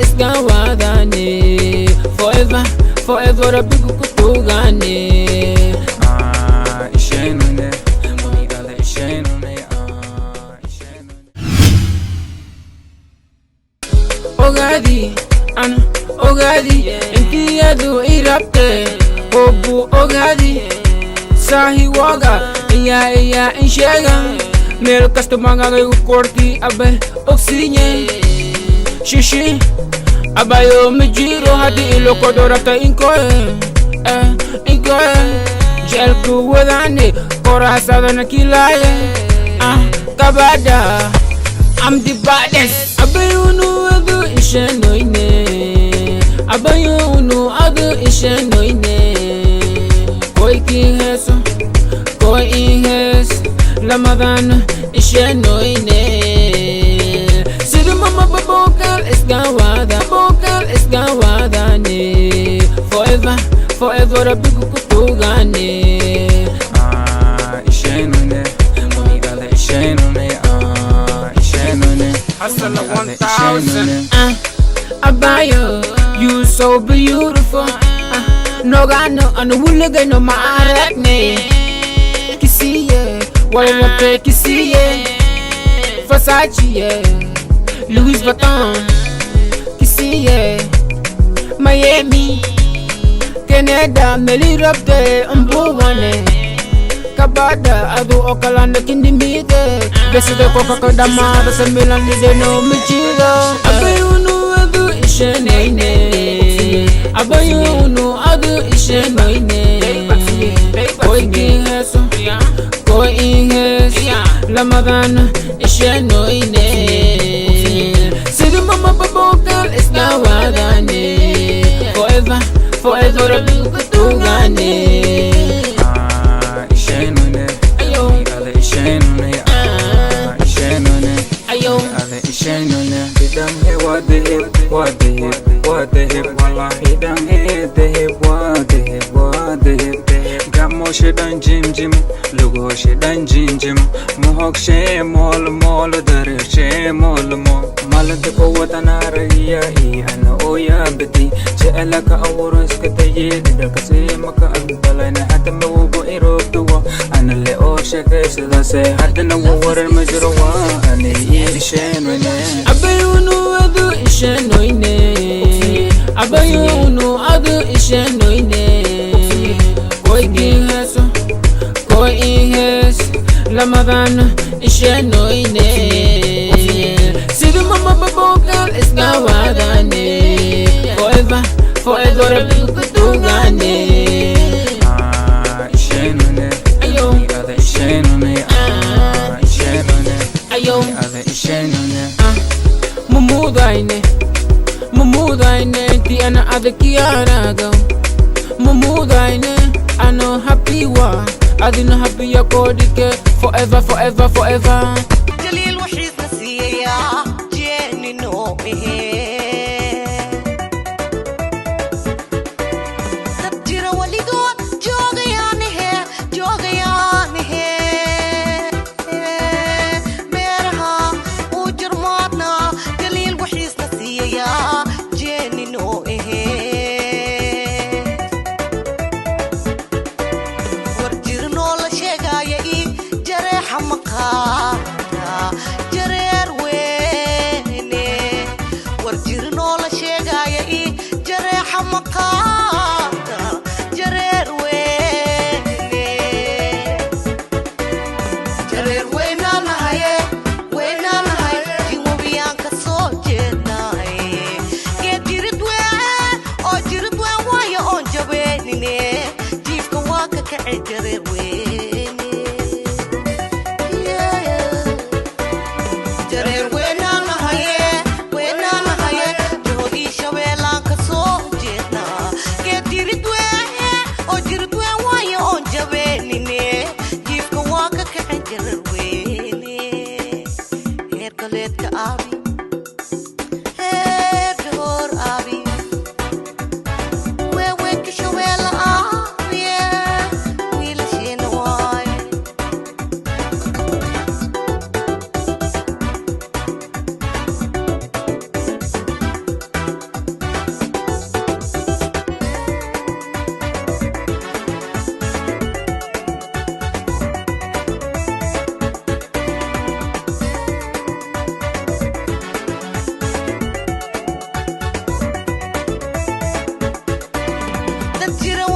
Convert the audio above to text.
isgawadane forever forever rabigu kutugane ishenune munigale ishenune ogadi ana ogadi intiyadu irabte obu ogadi sahi waga iya inshega mel kastumanga gu korti abe oxinye shishi abayo mijiro hadi ilo kodorata inkoe jel ku wadane korasada na kilaye kabada I'm the baddest abayunu adu ishenoine abayunu adu ishenoine koi kiheso koi ihes Ramadan ishenoine sidu mama babokal isgawadane forever forever rabigu kutugane ishenune munigale ishenune Hustler 1000 Abayo, you so beautiful Nogano, anu wulaga no maarakne Kisiye, wala pe kisiye Versace, Louis Vuitton Kisiye, Miami Canada, melirapte, umbuwane Kabada, adu okalanda kindimide Beside koka kadamada sa milan lide no michiro Abayunu adu isheneine Abayunu adu isheneine Koi kiheso, koi ihes Ramadan ishenoine Sidu mama babokal isgawadane Forever, forever rabigu kutugane Hidam he what the hip Wallahi hidam he the hip what the hip Gamo shidan jim Lugo shidan jim Mohok she mol Dar she mol Malad ko watana raya Ana oya bidi Che'alaka awuras kataye Dida kasi maka agbalana Hata mawago irobtuwa Ana le o shaka sida se Hata na wawara majrawa Ani ishenwene Abayunu adu ishenoine Abayunu adu ishenoine Koi kiheso, koi ihes Ramadan ishenoine Sidu mama babokal isgawadane Forever, forever rabigu kutugane ishenune munigale ishenune ishenune Mumudaine ti ana adakiaraga Mumudaine ano happy wa adina happy ya kodike forever forever forever Jalil wahis nasiya jeni no sabjira walidoon joogayaan he meeraha u jirmaadna Jalil wahis nasiya jeni no warjirno la sheegaya I jareexa maqaa dad jira